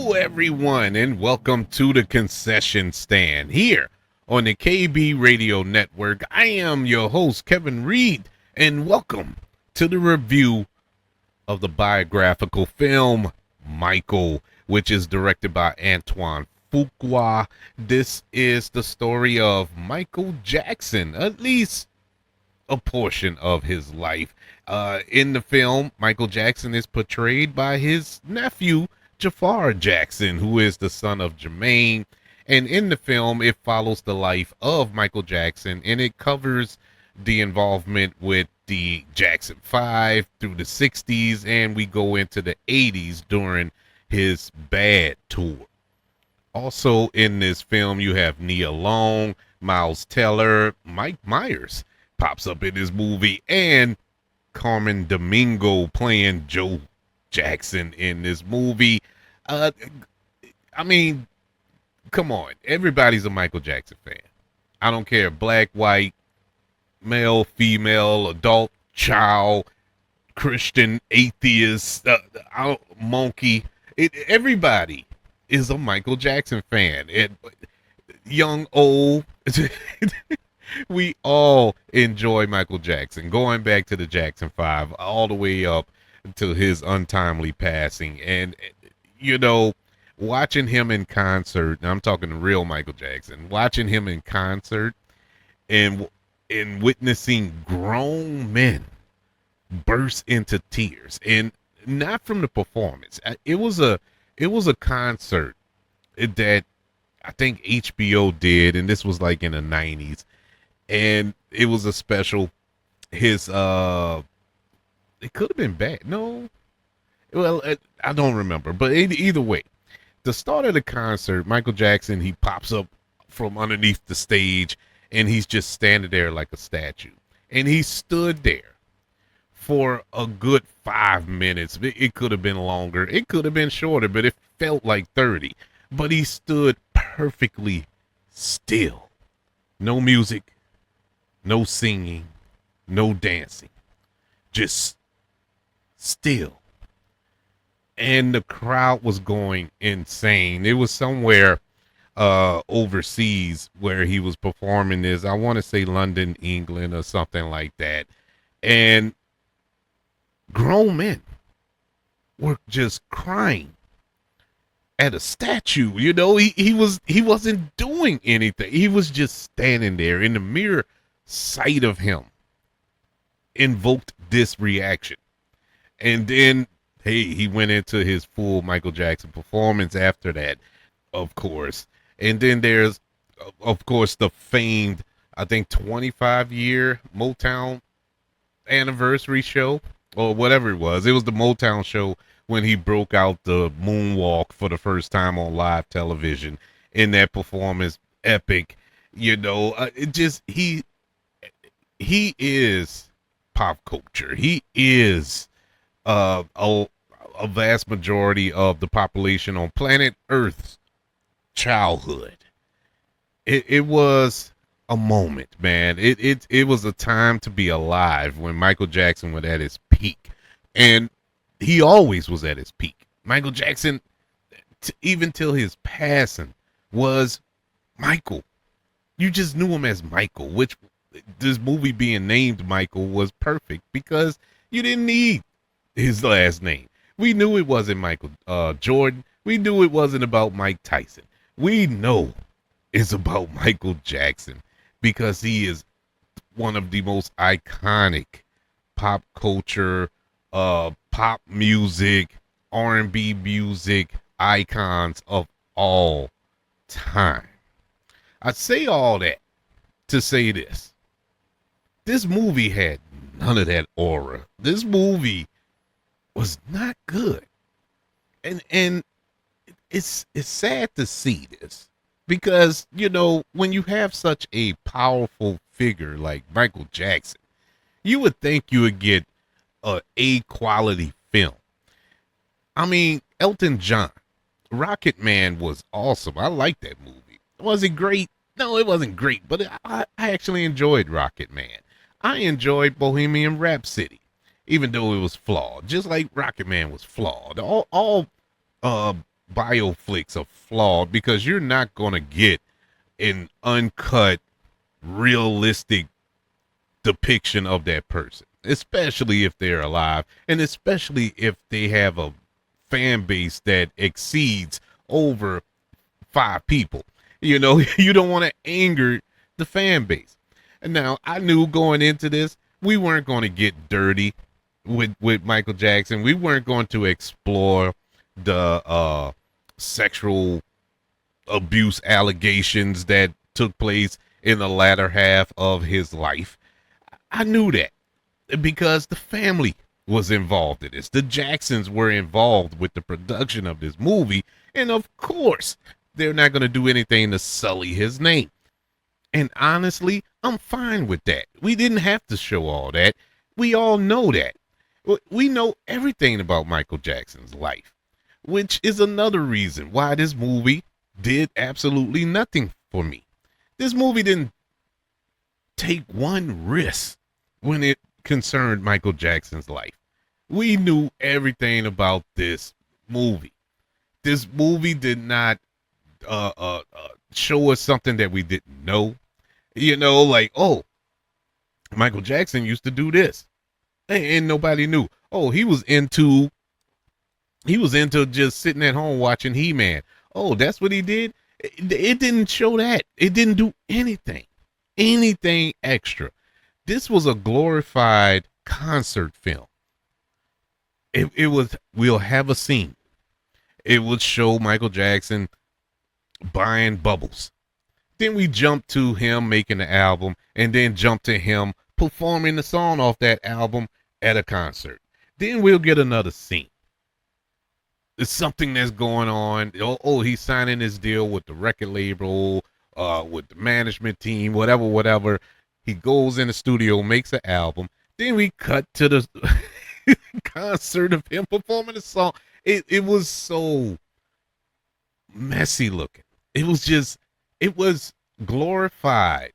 Hello, everyone, and welcome to the concession stand here on the KB Radio Network. I am your host, Kevin Reed, and welcome to the review of the biographical film Michael, which is directed by Antoine Fuqua. This is the story of Michael Jackson, at least a portion of his life. In the film, Michael Jackson is portrayed by his nephew, Jafar Jackson, who is the son of Jermaine. And in the film, it follows the life of Michael Jackson, and it covers the involvement with the Jackson 5 through the 60s, and we go into the 80s during his Bad tour. Also in this film, you have Nia Long, Miles Teller, Mike Myers pops up in this movie, and Carmen Domingo playing Joe Jackson in this movie. I mean, come on. Everybody's a Michael Jackson fan. I don't care. Black, white, male, female, adult, child, Christian, atheist, monkey. Everybody is a Michael Jackson fan. Young, old. We all enjoy Michael Jackson, going back to the Jackson 5, all the way up to his untimely passing. And, you know, watching him in concert, and I'm talking real Michael Jackson, watching him in concert and witnessing grown men burst into tears, and not from the performance. It was a concert that I think HBO did, and this was like in the 90s. And it was a special. It could have been bad. No, well, I don't remember. But either way, the start of the concert, Michael Jackson, he pops up from underneath the stage, and he's just standing there like a statue. And he stood there for a good 5 minutes. It could have been longer. It could have been shorter, but it felt like 30. But he stood perfectly still. No music. No singing, no dancing, just still. And the crowd was going insane. It was somewhere overseas where he was performing this. I want to say London, England, or something like that. And grown men were just crying at a statue. You know, he wasn't doing anything. He was just standing there. In the mere sight of him invoked this reaction. And then, hey, he went into his full Michael Jackson performance after that, of course. And then there's, of course, the famed, I think, 25-year Motown anniversary show, or whatever it was. It was the Motown show when he broke out the moonwalk for the first time on live television. In that performance, epic. You know, he is pop culture. He is a vast majority of the population on planet Earth's childhood. It was a moment, man. It was a time to be alive when Michael Jackson was at his peak. And he always was at his peak. Michael Jackson, even till his passing, was Michael. You just knew him as Michael, which this movie being named Michael was perfect because you didn't need his last name. We knew it wasn't Michael Jordan. We knew it wasn't about Mike Tyson. We know it's about Michael Jackson because he is one of the most iconic pop culture, pop music, R&B music icons of all time. I say all that to say this. This movie had none of that aura. This movie was not good. And it's sad to see this because, you know, when you have such a powerful figure like Michael Jackson, you would think you would get a quality film. I mean, Elton John, Rocket Man was awesome. I liked that movie. Was it great? No, it wasn't great, but I actually enjoyed Rocket Man. I enjoyed Bohemian Rhapsody, even though it was flawed, just like Rocket Man was flawed. All bioflicks are flawed because you're not going to get an uncut, realistic depiction of that person, especially if they're alive, and especially if they have a fan base that exceeds over 5 people. You know, you don't want to anger the fan base. And now I knew going into this, we weren't going to get dirty with Michael Jackson. We weren't going to explore the sexual abuse allegations that took place in the latter half of his life. I knew that because the family was involved in this. The Jacksons were involved with the production of this movie, and of course, they're not going to do anything to sully his name. And honestly, I'm fine with that. We didn't have to show all that. We all know that. We know everything about Michael Jackson's life, which is another reason why this movie did absolutely nothing for me. This movie didn't take one risk when it concerned Michael Jackson's life. We knew everything about this movie. This movie did not show us something that we didn't know. You know, like, oh, Michael Jackson used to do this, and nobody knew. Oh, he was into just sitting at home watching He-Man. Oh, that's what he did. It didn't show that. It didn't do anything extra. This was a glorified concert film. It was, we'll have a scene. It would show Michael Jackson buying bubbles. Then we jump to him making the album, and then jump to him performing the song off that album at a concert. Then we'll get another scene. It's something that's going on. Oh, he's signing his deal with the record label, with the management team, whatever. He goes in the studio, makes an album. Then we cut to the concert of him performing the song. It was so messy looking. It was glorified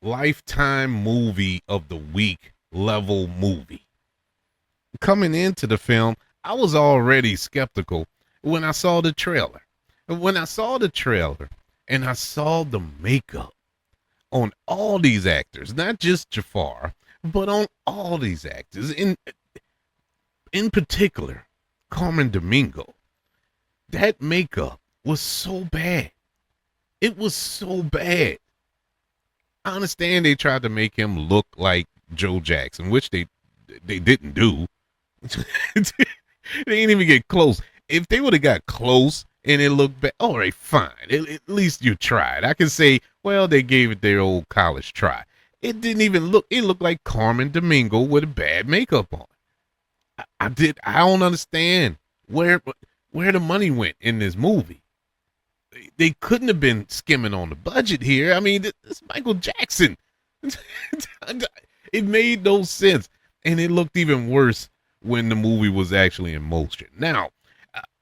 Lifetime movie of the week level movie. Coming into the film, I was already skeptical when I saw the trailer. When I saw the trailer and I saw the makeup on all these actors, not just Jafar, but on all these actors, in particular, Carmen Domingo, that makeup was so bad. It was so bad. I understand they tried to make him look like Joe Jackson, which they didn't do. They didn't even get close. If they would have got close and it looked bad, all right, fine. At least you tried. I can say, well, they gave it their old college try. It didn't even look. It looked like Carmen Domingo with a bad makeup on. I don't understand where the money went in this movie. They couldn't have been skimming on the budget here. I mean, this is Michael Jackson. It made no sense, and it looked even worse when the movie was actually in motion. Now,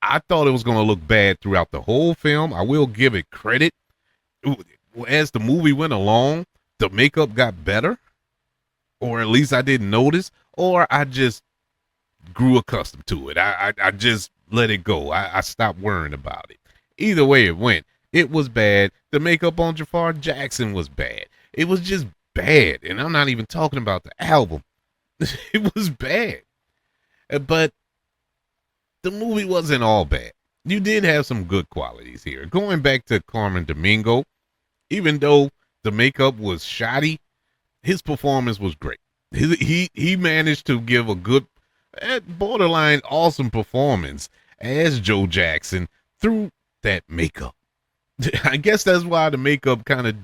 I thought it was going to look bad throughout the whole film. I will give it credit. As the movie went along, the makeup got better, or at least I didn't notice, or I just grew accustomed to it. I just let it go. I stopped worrying about it. Either way it went, it was bad. The makeup on Jafar Jackson was bad. It was just bad, and I'm not even talking about the album. It was bad. But the movie wasn't all bad. You did have some good qualities here. Going back to Carmen Domingo, even though the makeup was shoddy, his performance was great. He managed to give a good, borderline awesome performance as Joe Jackson through that makeup. I guess that's why the makeup kind of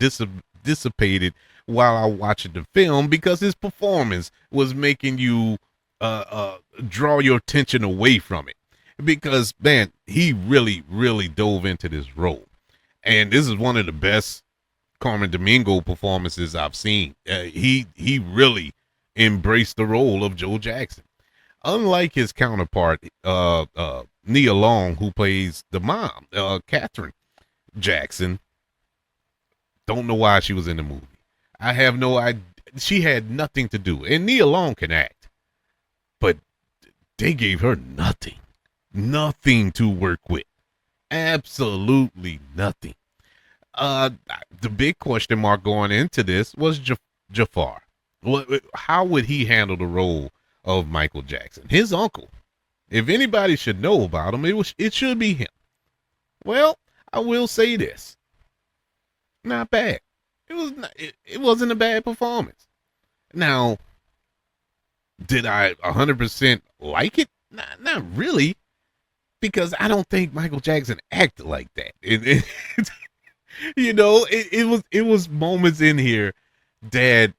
dissipated while I watched the film, because his performance was making you draw your attention away from it. Because, man, he really, really dove into this role. And this is one of the best Carmen Domingo performances I've seen. He really embraced the role of Joe Jackson. Unlike his counterpart, Nia Long, who plays the mom, Catherine Jackson, don't know why she was in the movie. I have no idea. She had nothing to do. And Nia Long can act, but they gave her nothing. Nothing to work with. Absolutely nothing. Uh, the big question mark going into this was Jafar. How would he handle the role of Michael Jackson, his uncle? If anybody should know about him, it should be him. Well, I will say this: not bad. It wasn't a bad performance. Now, did I 100% like it? Not really, because I don't think Michael Jackson acted like that. It was moments in here that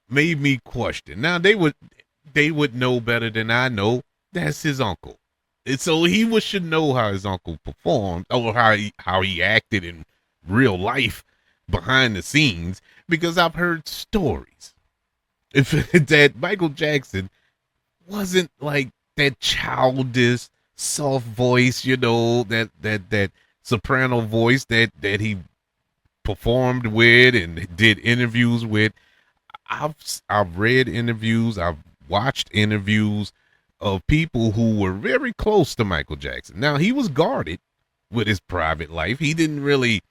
made me question. Now they would know better than I know. That's his uncle, and so should know how his uncle performed or how he acted in real life behind the scenes, because I've heard stories if that Michael Jackson wasn't like that childish soft voice, that soprano voice that he performed with and did interviews with. I've read interviews, I've watched interviews of people who were very close to Michael Jackson. Now, he was guarded with his private life. He didn't really,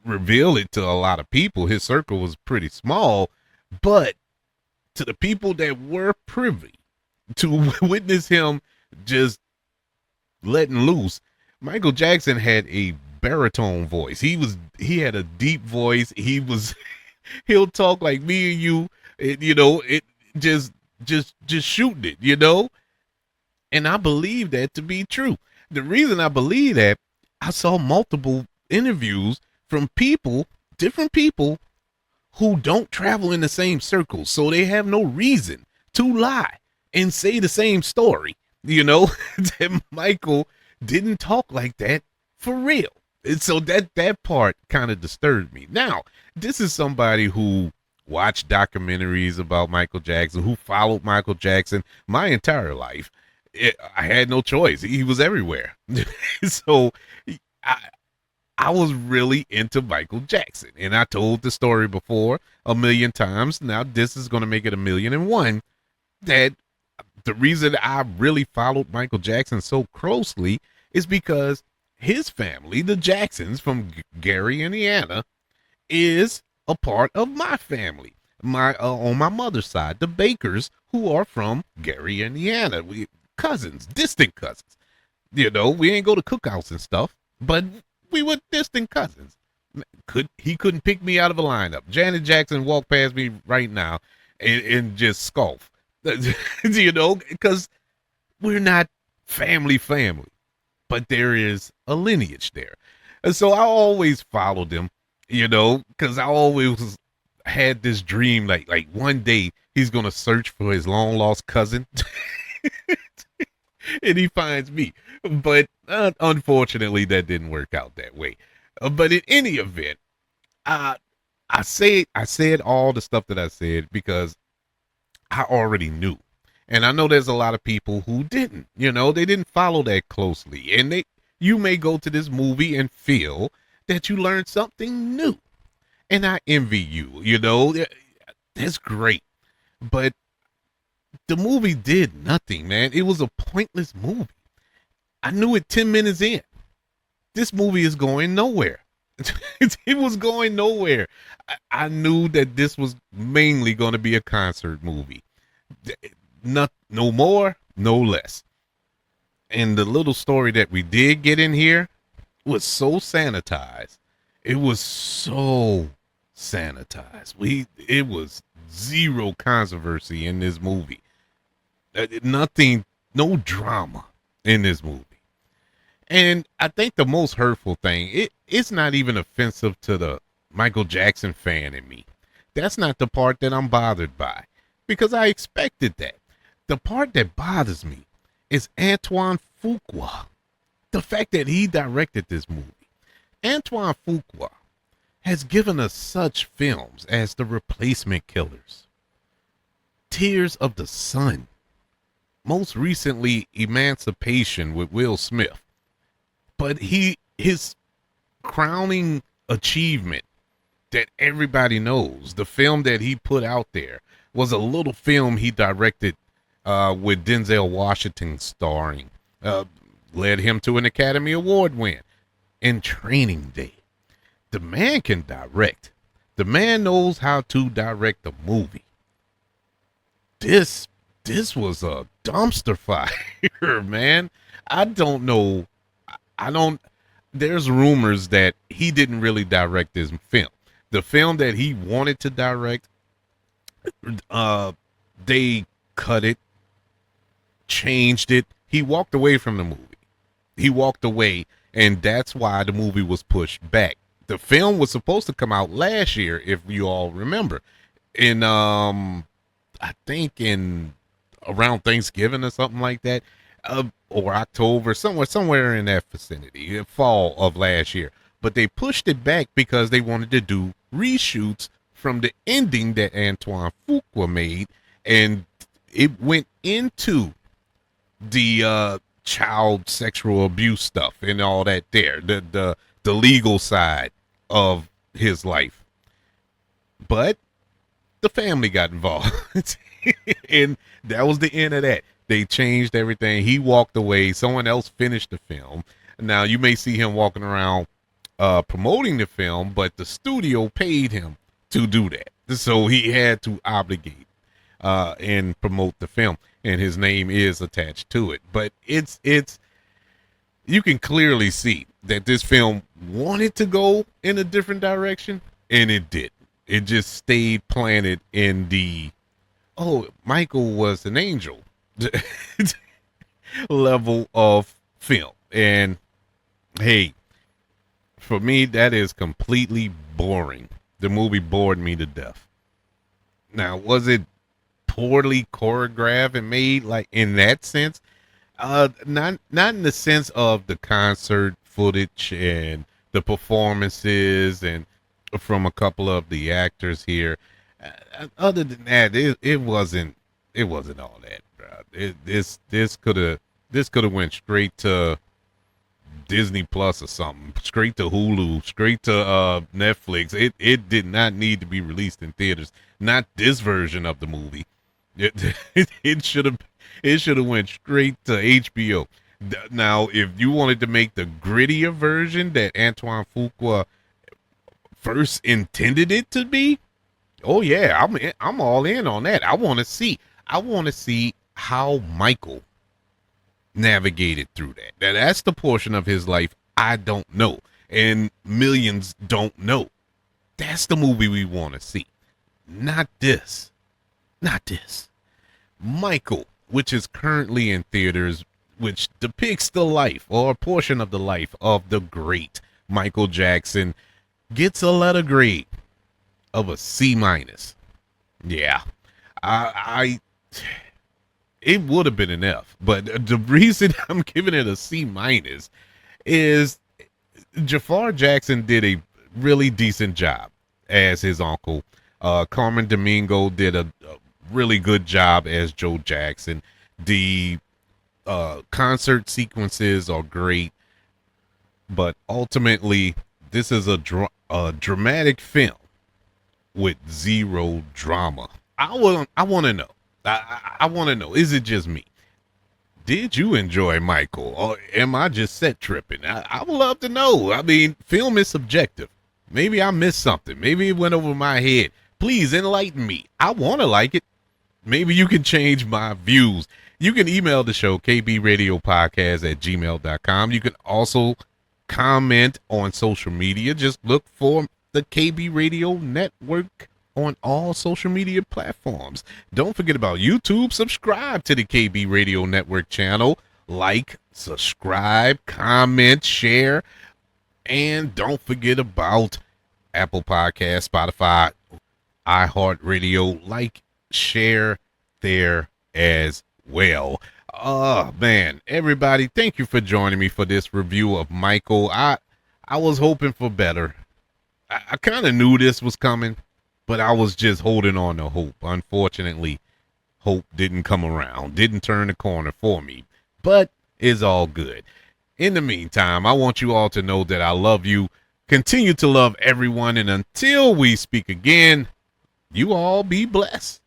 reveal it to a lot of people. His circle was pretty small, but to the people that were privy to witness him just letting loose, Michael Jackson had a baritone voice. He had a deep voice. He'll talk like me and you, it just shooting it. And I believe that to be true. The reason I believe that, I saw multiple interviews from different people who don't travel in the same circles, so they have no reason to lie and say the same story. That Michael didn't talk like that for real. And so that part kind of disturbed me. Now, this is somebody who watched documentaries about Michael Jackson, who followed Michael Jackson my entire life. I had no choice. He was everywhere. So I was really into Michael Jackson, and I told the story before a million times. Now this is going to make it 1,000,001. That the reason I really followed Michael Jackson so closely is because his family, the Jacksons from Gary, Indiana, is a part of my family. On my mother's side, the Bakers, who are from Gary, Indiana, we cousins, distant cousins. We ain't go to cookouts and stuff, but we were distant cousins. He couldn't pick me out of a lineup. Janet Jackson walked past me right now and just scoff. Because we're not family, but there is a lineage there. And so I always followed them, because I always had this dream, like one day he's going to search for his long lost cousin and he finds me. But unfortunately, that didn't work out that way. But in any event, I said all the stuff that I said because I already knew. And I know there's a lot of people who didn't, they didn't follow that closely. And you may go to this movie and feel that you learned something new. And I envy you, that's great. But the movie did nothing, man. It was a pointless movie. I knew it 10 minutes in. This movie is going nowhere. It was going nowhere. I knew that this was mainly going to be a concert movie. No more, no less. And the little story that we did get in here was so sanitized. It was so sanitized. It was zero controversy in this movie. Nothing, no drama in this movie. And I think the most hurtful thing, it's not even offensive to the Michael Jackson fan in me. That's not the part that I'm bothered by, because I expected that. The part that bothers me is Antoine Fuqua. The fact that he directed this movie. Antoine Fuqua has given us such films as The Replacement Killers, Tears of the Sun, most recently Emancipation with Will Smith. But his crowning achievement that everybody knows, the film that he put out there, was a little film he directed with Denzel Washington starring. Uh, Led him to an Academy Award win. In Training Day. The man can direct. The man knows how to direct a movie. This was a dumpster fire, man. I don't know. I don't. There's rumors that he didn't really direct this film. The film that he wanted to direct, they cut it, changed it. He walked away from the movie. He walked away, and that's why the movie was pushed back. The film was supposed to come out last year, if you all remember, in I think in around Thanksgiving or something like that, or October, somewhere in that vicinity, fall of last year. But they pushed it back because they wanted to do reshoots from the ending that Antoine Fuqua made, and it went into the child sexual abuse stuff and all that there, the legal side of his life. But the family got involved. And that was the end of that. They changed everything. He walked away. Someone else finished the film. Now you may see him walking around promoting the film, but the studio paid him to do that. So he had to obligate and promote the film, and his name is attached to it. But it's you can clearly see that this film wanted to go in a different direction, and it did. It just stayed planted in the, oh, Michael was an angel level of film. And hey, for me, that is completely boring. The movie bored me to death. Now, was it poorly choreographed and made, like, in that sense? Not in the sense of the concert footage and the performances and from a couple of the actors here. Other than that, it wasn't all that, bro. This could have went straight to Disney Plus or something, straight to Hulu, straight to Netflix. It did not need to be released in theaters. Not this version of the movie. It should have went straight to HBO. Now, if you wanted to make the grittier version that Antoine Fuqua first intended it to be, oh yeah, I'm all in on that. I want to see how Michael navigated through that. Now, that's the portion of his life I don't know, and millions don't know. That's the movie we want to see. Not this. Michael, which is currently in theaters, which depicts the life or a portion of the life of the great Michael Jackson, gets a letter grade of a C-. Yeah, it would have been an F, but the reason I'm giving it a C- is Jafar Jackson did a really decent job as his uncle. Carmen Domingo did a really good job as Joe Jackson. The concert sequences are great, but ultimately this is a dramatic film with zero drama. I want to know. I want to know, is it just me? Did you enjoy Michael, or am I just set tripping? I would love to know. I mean, film is subjective. Maybe I missed something. Maybe it went over my head. Please enlighten me. I want to like it. Maybe you can change my views. You can email the show, kbradiopodcast@gmail.com. You can also comment on social media. Just look for the KB Radio Network on all social media platforms. Don't forget about YouTube. Subscribe to the KB Radio Network channel. Like, subscribe, comment, share, and don't forget about Apple Podcasts, Spotify, iHeartRadio. Like, share there as well. Oh man, everybody, thank you for joining me for this review of Michael. I was hoping for better. I kind of knew this was coming, but I was just holding on to hope. Unfortunately, hope didn't come around, didn't turn the corner for me, but it's all good. In the meantime, I want you all to know that I love you. Continue to love everyone, and until we speak again, you all be blessed.